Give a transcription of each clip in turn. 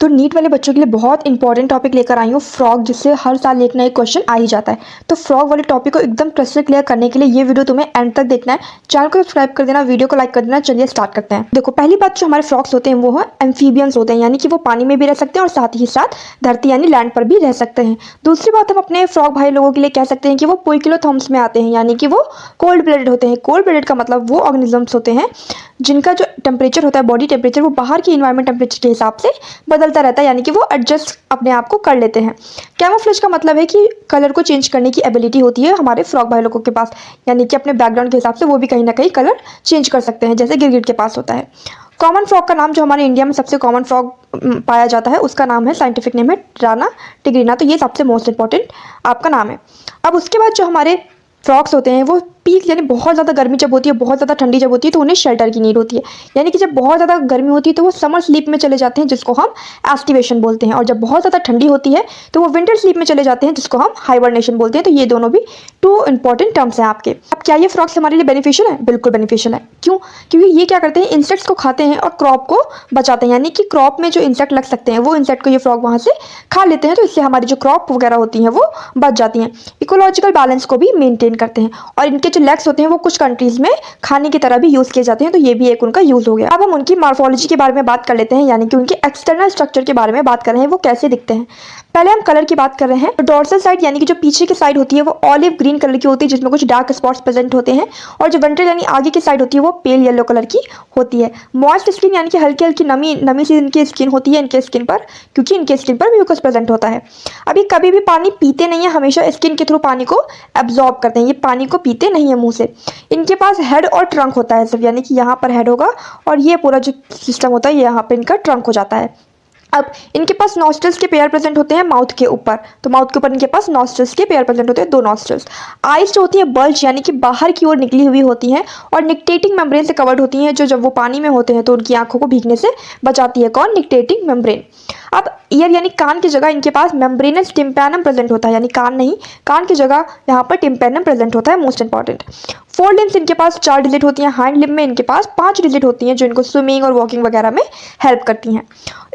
तो नीट वाले बच्चों के लिए बहुत इंपॉर्टेंट टॉपिक लेकर आई हूँ फ्रॉग, जिससे हर साल एक ना एक क्वेश्चन आ ही जाता है। तो फ्रॉग वाले टॉपिक को एकदम क्रिस्टल क्लियर करने के लिए ये वीडियो तुम्हें एंड तक देखना है। चैनल को सब्सक्राइब कर देना, वीडियो को लाइक कर देना। चलिए स्टार्ट करते हैं। देखो, पहली बात जो हमारे फ्रॉग्स होते हैं वो है एम्फीबियंस होते हैं, यानी कि वो पानी में भी रह सकते हैं और साथ ही साथ धरती यानी लैंड पर भी रह सकते हैं। दूसरी बात, हम अपने फ्रॉग भाई लोगों के लिए कह सकते हैं कि वो पोइकिलोथर्म्स में आते हैं, यानी कि वो कोल्ड ब्लडेड होते हैं। कोल्ड ब्लडेड का मतलब वो ऑर्गेनिजम्स होते हैं जिनका जो टेम्परेचर होता है, बॉडी टेम्परेचर, वो बाहर की इन्वायरमेंट टेम्परेचर के हिसाब से बदलता रहता है, यानी कि वो एडजस्ट अपने आप को कर लेते हैं। कैमोफ्लेज का मतलब है कि कलर को चेंज करने की एबिलिटी होती है हमारे फ्रॉग भाई लोगों के पास, यानी कि अपने बैकग्राउंड के हिसाब से वो भी कहीं ना कहीं कलर चेंज कर सकते हैं, जैसे गिरगिट के पास होता है। कॉमन फ्रॉग का नाम, जो हमारे इंडिया में सबसे कॉमन फ्रॉग पाया जाता है, उसका नाम है, साइंटिफिक नेम है ट्राना टिग्रिना। तो ये सबसे मोस्ट इंपॉर्टेंट आपका नाम है। अब उसके बाद जो हमारे फ्रॉग्स होते हैं वो पीक, यानी बहुत ज़्यादा गर्मी जब होती है, बहुत ज़्यादा ठंडी जब होती है, तो उन्हें शेल्टर की नीड होती है। यानी कि जब बहुत ज़्यादा गर्मी होती है तो वो समर स्लीप में चले जाते हैं, जिसको हम एस्टिवेशन बोलते हैं, और जब बहुत ज़्यादा ठंडी होती है तो वो विंटर स्लीप में चले जाते हैं, जिसको हम हाइबरनेशन बोलते हैं। तो ये दोनों भी टू इंपॉर्टेंट टर्म्स हैं आपके। अब क्या ये फ्रॉग्स हमारे लिए बेनिफिशियल है? बिल्कुल बेनिफिशियल है। क्यों? क्योंकि ये क्या करते हैं, इंसेक्ट्स को खाते हैं और क्रॉप को बचाते हैं, यानी कि क्रॉप में जो इंसेक्ट लग सकते हैं वो इंसेक्ट को ये फ्रॉग वहाँ से खा लेते हैं, तो इससे हमारी जो क्रॉप वगैरह होती हैं वो बच जाती हैं। इकोलॉजिकल बैलेंस को भी मेंटेन करते हैं, और इनके जो लेग्स होते हैं वो कुछ कंट्रीज में खाने की तरह भी यूज किए जाते हैं, तो ये भी एक उनका यूज हो गया। अब हम उनकी मॉर्फोलॉजी के बारे में बात कर लेते हैं, यानी कि उनके एक्सटर्नल स्ट्रक्चर के बारे में बात कर रहे हैं, वो कैसे दिखते हैं। पहले हम कलर की बात कर रहे हैं। तो डोर्सल साइड, यानी कि जो पीछे की साइड होती है, वो ऑलिव ग्रीन कलर की होती है, जिसमें कुछ डार्क स्पॉट्स प्रेजेंट होते हैं, और जो वेंट्रल यानी आगे की साइड होती है वो पेल येलो कलर की होती है। मॉइस्ट स्किन, यानी कि हल्की हल्की नमी सी इनकी स्किन होती है इनके स्किन पर, क्योंकि इनके स्किन पर म्यूकस प्रेजेंट होता है। अभी कभी भी पानी पीते नहीं है, हमेशा स्किन के थ्रू पानी को एब्जॉर्ब करते हैं, ये पानी को पीते नहीं है मुंह से। इनके पास हेड और ट्रंक होता है सिर्फ, यानी कि यहाँ पर हेड होगा और ये पूरा जो सिस्टम होता है ये यहाँ पर इनका ट्रंक हो जाता है। अब इनके पास नॉस्ट्रल्स के पेयर प्रेजेंट होते हैं माउथ के ऊपर, तो माउथ के ऊपर इनके पास नॉस्ट्रल्स के पेयर प्रेजेंट होते हैं, 2 नॉस्ट्रल्स। आइज जो होती है बल्ज, यानी कि बाहर की ओर निकली हुई होती हैं, और निक्टेटिंग मेम्ब्रेन से कवर्ड होती हैं, जो जब वो पानी में होते हैं तो उनकी आंखों को भीगने से बचाती है। कौन? Nictitating membrane. अब ईयर यानी कान की जगह इनके पास मेम्ब्रेनस टिम्पैनम प्रेजेंट होता है, यानी कान नहीं, कान की जगह यहाँ पर टिम्पैनम प्रेजेंट होता है, मोस्ट इंपॉर्टेंट। 4 लिम्स इनके पास 4 डिजिट होती हैं, हैंड लिम्ब में इनके पास 5 डिजिट होती हैं, जो इनको स्विमिंग और वॉकिंग वगैरह में हेल्प करती हैं।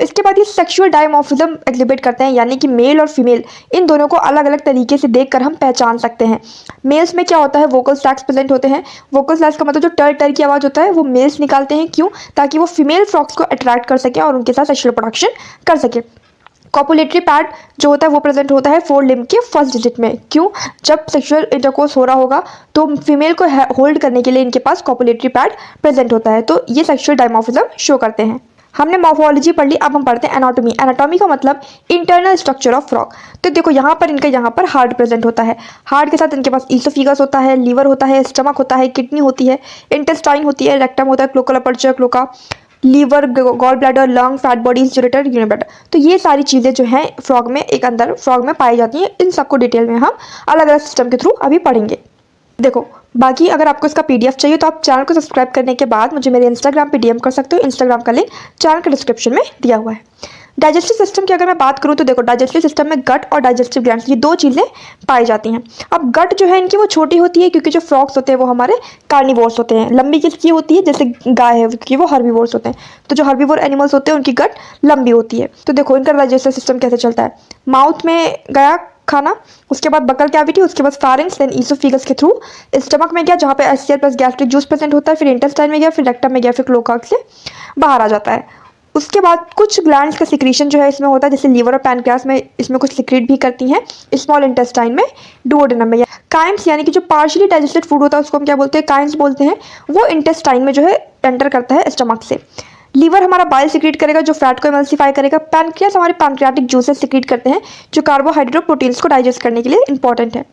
इसके बाद ये सेक्सुअल डायमॉर्फिज्म एग्जिबिट करते हैं, यानी कि मेल और फीमेल इन दोनों को अलग अलग तरीके से देखकर हम पहचान सकते हैं। मेल्स में क्या होता है, वोकल सैक्स प्रेजेंट होते हैं। वोकल सैक्स का मतलब जो टर टर की आवाज़ होता है वो मेल्स निकालते हैं। क्यों? ताकि वो फीमेल फ्रॉग्स को अट्रैक्ट कर सके और उनके साथ सेक्सुअल प्रोडक्शन कर सके। कॉपुलेटरी पैड जो होता है वो प्रेजेंट होता है 4 लिम्ब के फर्स्ट डिजिट में। क्यों? जब सेक्सुअल इंटरकोर्स हो रहा होगा तो फीमेल को होल्ड करने के लिए इनके पास कॉपुलेटरी पैड प्रेजेंट होता है, तो ये सेक्सुअल डायमॉर्फिज्म शो करते हैं। हमने मॉर्फोलॉजी पढ़ ली, अब हम पढ़ते हैं एनाटॉमी। एनाटॉमी का मतलब इंटरनल स्ट्रक्चर ऑफ फ्रॉग। तो देखो यहाँ पर इनका यहाँ पर हार्ट प्रेजेंट होता है, हार्ट के साथ इनके पास ईसोफिगस होता है, लीवर होता है, स्टमक होता है, किडनी होती है, इंटेस्टाइन होती है, रेक्टम होता है, cloacal aperture, cloaca, liver, gall bladder, lung, fat bodies, ureter, urinary bladder. तो ये सारी चीज़ें जो हैं फ्रॉग में, एक अंदर फ्रॉग में पाई जाती हैं। इन सबको डिटेल में हम अलग अलग सिस्टम के थ्रू अभी पढ़ेंगे। देखो, बाकी अगर आपको इसका पीडीएफ चाहिए तो आप चैनल को सब्सक्राइब करने के बाद मुझे मेरे इंस्टाग्राम पे डीएम कर सकते हो। इंस्टाग्राम का लिंक चैनल के डिस्क्रिप्शन में दिया हुआ है। डाइजेस्टिव सिस्टम की अगर मैं बात करूं तो देखो, डाइजेस्टिव सिस्टम में गट और डाइजेस्टिव ग्लैंड्स, ये 2 चीज़ें पाई जाती हैं। अब गट जो है इनकी वो छोटी होती है, क्योंकि जो फ्रॉग्स होते हैं वो हमारे कार्निवोर्स होते हैं। लंबी किसकी होती है? जैसे गाय है, क्योंकि वो हर्बीवोर्स होते हैं, तो जो हर्बीवोर एनिमल्स होते हैं उनकी गट लंबी होती है। तो देखो इनका डाइजेस्टिव सिस्टम कैसे चलता है। माउथ में गया खाना, उसके बाद बकल कैविटी, उसके बाद फारिंक्स, देन ईसोफिगस के थ्रू स्टमक में गया, जहाँ पे HCL plus gastric juice present होता है, फिर इंटेस्टाइन में गया, फिर रेक्टम में गया, फिर क्लोका से बाहर आ जाता है। उसके बाद कुछ ग्लैंड्स का सिक्रीशन जो है इसमें होता है, जैसे लीवर और पैनक्रियास में इसमें कुछ सिक्रीट भी करती हैं, स्मॉल इंटेस्टाइन में, डुओडेनम में। काइम्स, यानी कि जो पार्शियली डाइजेस्टेड फूड होता है उसको हम क्या बोलते हैं? काइम्स बोलते हैं। वो इंटेस्टाइन में जो है एंटर करता है स्टमक से। लीवर हमारा बाइल सिक्रीट करेगा जो फैट को एमल्सिफाई करेगा। पैनक्रियास हमारे पैनक्रियाटिक जूसेस सिक्रीट करते हैं जो कार्बोहाइड्रेट और प्रोटीन्स को डाइजेस्ट करने के लिए इंपॉर्टेंट है।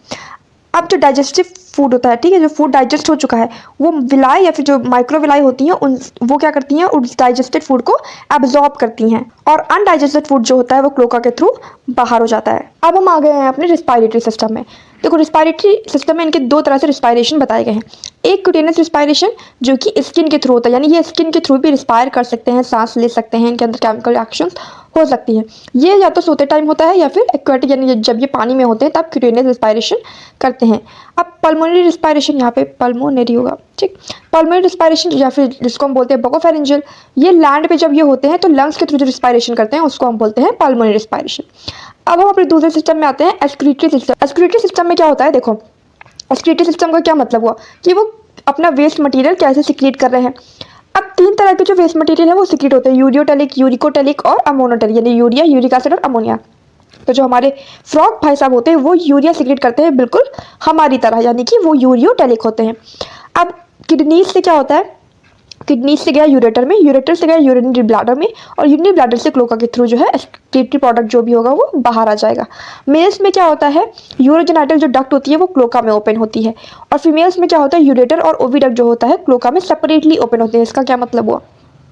अब जो डाइजेस्टिव फूड होता है, ठीक है, जो फूड डाइजेस्ट हो चुका है, वो विलाई या फिर जो माइक्रोविलाई होती हैं उन वो क्या करती हैं, उस डाइजेस्टेड फूड को एब्जॉर्ब करती हैं, और अनडाइजेस्टेड फूड जो होता है वो क्लोका के थ्रू बाहर हो जाता है। अब हम आ गए हैं अपने रिस्पायरेटरी सिस्टम में। देखो रिस्पायरेटरी सिस्टम में इनके दो तरह से रिस्पायरेशन बताए गए हैं। एक क्यूटेनियस रिस्पायरेशन जो कि स्किन के थ्रू होता है, यानी ये स्किन के थ्रू भी रिस्पायर कर सकते हैं, सांस ले सकते हैं, इनके अंदर केमिकल रिएक्शंस हो सकती है। ये या तो सोते टाइम होता है या फिर एक्वेटिक, यानी जब ये पानी में होते हैं तब क्यूटेनियस रिस्पायरेशन करते हैं। अब पल्मोनरी रिस्पायरेशन, यहाँ पे पल्मोनरी होगा, ठीक। पल्मोनरी रिस्पायरेशन या फिर जिसको हम बोलते हैं बकोफेरेंजियल, ये लैंड पे जब ये होते हैं तो लंग्स के थ्रू जो रिस्पायरेशन करते हैं उसको हम बोलते हैं पल्मोनरी रिस्पायरेशन। अब हम अपने दूसरे सिस्टम में आते हैं, एक्सक्रीटरी सिस्टम। एक्सक्रीटरी सिस्टम में क्या होता है, देखो एक्सक्रीटरी सिस्टम का क्या मतलब हुआ कि वो अपना वेस्ट मटेरियल कैसे सिक्रीट कर रहे हैं। अब तीन तरह के जो वेस्ट मटेरियल है वो सिक्रीट होते हैं, यूरियोटेलिक, यूरिकोटेलिक और अमोनोटेलिक, यानी यूरिया, यूरिक एसिड और अमोनिया। तो जो हमारे फ्रॉग भाई साहब होते हैं वो यूरिया सिक्रीट करते हैं बिल्कुल हमारी तरह, यानी कि वो यूरियोटेलिक होते हैं। अब किडनीज से क्या होता है, किडनी से गया यूरेटर में, यूरेटर से गया यूरिनरी ब्लैडर में, और यूरिनरी ब्लैडर से क्लोका के थ्रू जो है एक्सक्रीटरी प्रोडक्ट जो भी होगा वो बाहर आ जाएगा। मेल्स में क्या होता है, यूरोजेनाइटल जो डक्ट होती है वो क्लोका में ओपन होती है, और फीमेल्स में क्या होता है, यूरेटर और ओविडक्ट जो होता है क्लोका में सेपरेटली ओपन होते हैं। इसका क्या मतलब हुआ,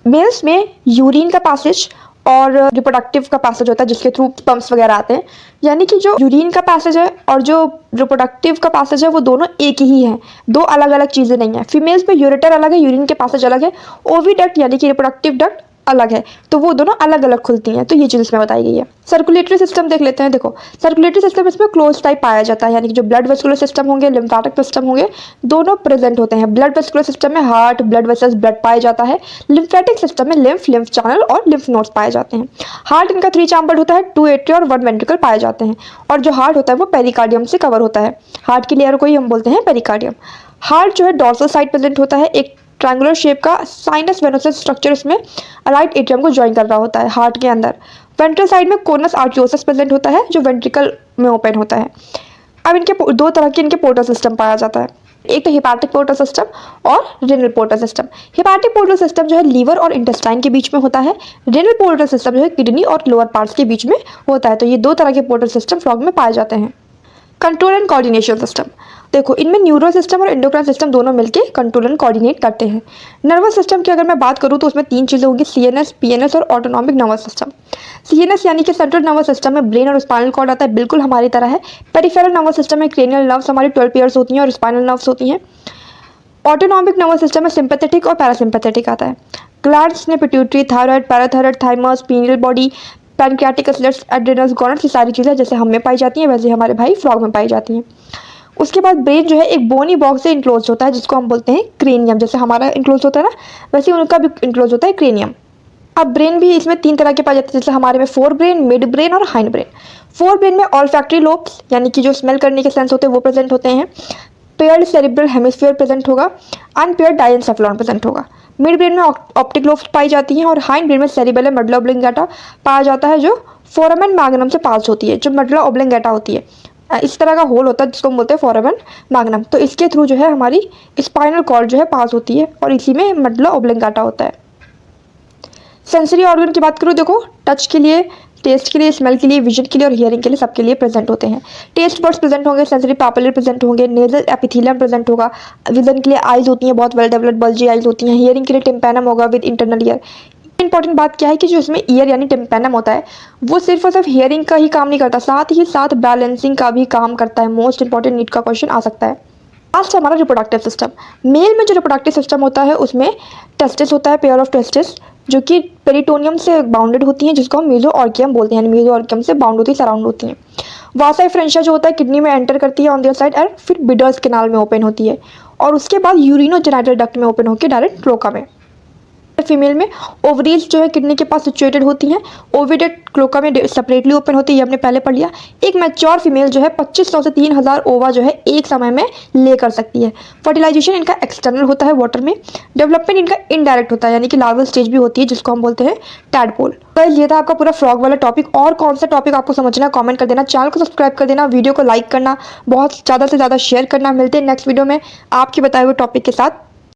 मेल्स में यूरिन का पैसेज और रिप्रोडक्टिव का पैसेज होता है जिसके थ्रू पंप्स वगैरह आते हैं, यानी कि जो यूरिन का पैसेज है और जो रिप्रोडक्टिव का पैसेज है वो दोनों एक ही हैं, दो अलग अलग चीज़ें नहीं हैं। फीमेल्स में यूरेटर अलग है, यूरिन के पैसेज अलग है, ओविडक्ट यानी कि रिप्रोडक्टिव डक्ट अलग है, तो वो दोनों अलग अलग खुलती हैं। तो ये चीज़ इसमें बताई गई है। सर्कुलेटरी सिस्टम देख लेते हैं। देखो सर्कुलेटरी सिस्टम इसमें क्लोज टाइप पाया जाता है, यानी कि जो ब्लड वेस्कुलर सिस्टम होंगे, लिम्फेटिक सिस्टम होंगे, दोनों प्रेजेंट होते हैं। ब्लड वेस्कुलर सिस्टम में हार्ट, ब्लड वेसल्स, ब्लड पाया जाता है। लिम्फेटिक सिस्टम में लिम्फ, लिम्फ चैनल और लिम्फ नोड्स पाए जाते हैं। हार्ट इनका 3 चैम्बर्ड होता है, 2 एट्रिया और 1 वेंट्रिकल पाए जाते हैं, और जो हार्ट होता है वो पेरिकार्डियम से कवर होता है। हार्ट की लेयर को ही हम बोलते हैं पेरिकार्डियम। हार्ट जो है डॉर्सल साइड प्रेजेंट होता है, एक ट्रायंगुलर शेप का साइनस वेनोसस स्ट्रक्चर इसमें राइट एट्रियम को ज्वाइन कर रहा होता है हार्ट के अंदर। वेंट्रल साइड में कोनस आर्टियोसस प्रेजेंट होता है जो वेंट्रिकल में ओपन होता है। अब इनके दो तरह के इनके पोर्टल सिस्टम पाया जाता है, एक तो हेपाटिक पोर्टल सिस्टम और renal portal system. Hepatic portal system जो है लीवर और इंटेस्टाइन के बीच में होता है, रेनल पोर्टल सिस्टम जो है किडनी और लोअर पार्ट्स के बीच में होता है। तो ये दो तरह के पोर्टल सिस्टम फ्रॉग में पाए जाते हैं। कंट्रोल एंड कोऑर्डिनेशन सिस्टम, देखो इनमें न्यूरो सिस्टम और एंडोक्राइन सिस्टम दोनों मिलकर कंट्रोल एंड कोऑर्डिनेट करते हैं। नर्वस सिस्टम की अगर मैं बात करूँ तो उसमें 3 चीज़ें होंगी, सीएनएस, पीएनएस और ऑटोनॉमिक नर्वस सिस्टम। सीएनएस यानी कि सेंट्रल नर्वस सिस्टम में ब्रेन और स्पाइनल कॉर्ड आता है, बिल्कुल हमारी तरह है। पेरिफेरल नर्वस सिस्टम में क्रेनियल नर्व्स हमारी 12 पेयर्स होती हैं और स्पाइनल नर्व्स होती हैं। ऑटोनॉमिक नर्वस सिस्टम में सिंपैथेटिक और पैरासिम्पैथेटिक आता है। ग्लैंड्स ने pituitary, thyroid, parathyroid, thymus, pineal body, pancreatic acids, adrenals, gonads, ये सारी चीज़ें जैसे हम में पाई जाती हैं वैसे हमारे भाई फ्रॉग में पाई जाती हैं। उसके बाद ब्रेन जो है एक बोनी बॉक्स से इंक्लोज होता है जिसको हम बोलते हैं क्रेनियम, जैसे हमारा इंक्लोज होता है ना वैसे उनका भी इंक्लोज होता है क्रेनियम। अब ब्रेन भी इसमें 3 तरह के पाए जाते हैं, जैसे हमारे में फोर ब्रेन, मिड ब्रेन और हाइंड ब्रेन। फोर ब्रेन में ऑल्फैक्टरी लोब्स यानी कि जो स्मेल करने के सेंस होते हैं वो प्रेजेंट होते हैं। पेयर्ड सेरिब्रल हेमिस्फीयर प्रेजेंट होगा, अनपेयर्ड डायनसेफलॉन प्रेजेंट होगा। मिड ब्रेन में ऑप्टिक लोब्स पाई जाती हैं और हाइंड ब्रेन में सेरिबेलम मेडुला ऑब्लिंगेटा पाया जाता है जो फोरामेन मैग्नम से पास होती है, जो मेडुला ऑब्लिंगेटा होती है। इस तरह का होल होता है जिसको हम बोलते हैं फोरामेन मैग्नम, तो इसके थ्रू जो है हमारी स्पाइनल कॉर्ड जो है पास होती है और इसी में मेडुला ऑब्लिंगेटा होता है। सेंसरी ऑर्गन की बात करूँ, देखो टच के लिए, टेस्ट के लिए, स्मेल के लिए, विजन के लिए और हियरिंग के लिए सबके लिए प्रेजेंट होते हैं। टेस्ट बड्स प्रेजेंट होंगे, सेंसरी पैपिलर प्रेजेंट होंगे, नेजल एपिथेलियम प्रेजेंट होगा। विजन के लिए आइज होती हैं, बहुत वेल डेवलप्ड बल्जी आइज होती हैं। हियरिंग के लिए टिम्पैनम होगा विद इंटरनल ईयर। इंपॉर्टेंट बात क्या है कि जो इसमें ईयर यानी टिम्पैनम होता है वो सिर्फ और सिर्फ हियरिंग का ही काम नहीं करता, साथ ही साथ बैलेंसिंग का भी काम करता है। मोस्ट इंपॉर्टेंट नीट का क्वेश्चन आ सकता है। लास्ट हमारा रिप्रोडक्टिव सिस्टम। मेल में जो रिप्रोडक्टिव सिस्टम होता है उसमें टेस्टिस होता है, पेयर ऑफ टेस्टिस जो कि पेरिटोनियम से बाउंडेड होती हैं जिसको हम मेसोऑर्कियम बोलते हैं, मेसोऑर्कियम से बाउंड होती है, सराउंड होती हैं। वासा फ्रेंशिया जो होता है किडनी में एंटर करती है ऑन दियर साइड और फिर बिडर्स केनाल में ओपन होती है और उसके बाद यूरिनोजेनाइटल डक्ट में ओपन होकर डायरेक्ट क्लोका में। फीमेल में ओवरीज जो है किडनी के पास सिचुएटेड होती हैं, ओविडक्ट क्लोका में सेपरेटली ओपन होती है, ये हमने पहले पढ़ लिया। एक मैच्योर फीमेल जो है 2500 से 3000 ओवा जो है एक समय में ले कर सकती है। फर्टिलाइजेशन इनका एक्सटर्नल होता है वाटर में। डेवलपमेंट इनका इनडायरेक्ट होता है यानी कि लार्वल स्टेज भी होती है जिसको हम बोलते हैं टैडपोल। गाइस ये था आपका पूरा फ्रॉग वाला टॉपिक। और कौन सा टॉपिक आपको समझना है कमेंट कर देना, चैनल को सब्सक्राइब कर देना, वीडियो को लाइक करना, बहुत ज़्यादा से ज़्यादा शेयर करना। मिलते हैं नेक्स्ट वीडियो में आपके बताए हुए टॉपिक के साथ।